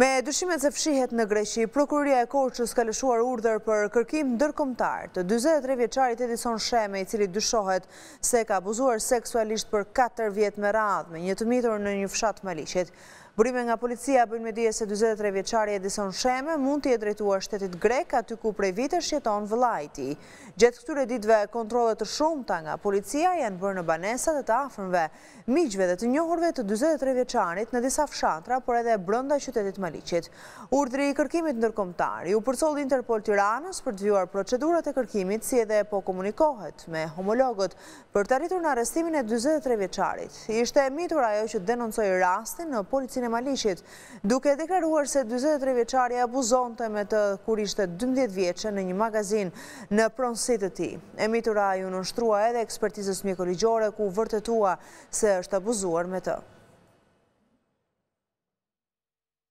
Me dyshimet se fshihet në Greqi, Prokuroria e Korçës ka lëshuar urdhër për kërkim ndërkombëtar të 43 vjeçarit Edison Sheme, i cili dyshohet se ka abuzuar seksualisht për 4 vjet me radhë me një të mitur në një fshat Maliqit. Burime nga policia bëjnë me dije se 43 vjeçari Edison Sheme mund t'i drejtuar shtetit grek, aty ku prej vitesh jeton vëllai i tij. Gjatë këtyre ditëve kontrolle të shumta nga policia janë bërë në banesat e të afërmve, miqve dhe të njohurve të 43 vjeçarit në disa fshatra, por edhe brenda qytetit Maliqit. Urdhri i kërkimit ndërkombëtar u përsolli Interpol Tiranës për të vjuar procedurat e kërkimit, si edhe po komunikohet me homologët për të arritur në arrestimin e 43 vjeçarit. Ishte e mitur ajo që denoncoi rastin në policinë e Maliqit, duke deklaruar se 43 vjeçari abuzonte me të kur ishte 12 vjeçe në një magazin në pronësi të tij. E mitura ju nënshtrua edhe ekspertizës mjekoligjore ku vërtetua se është abuzuar me të.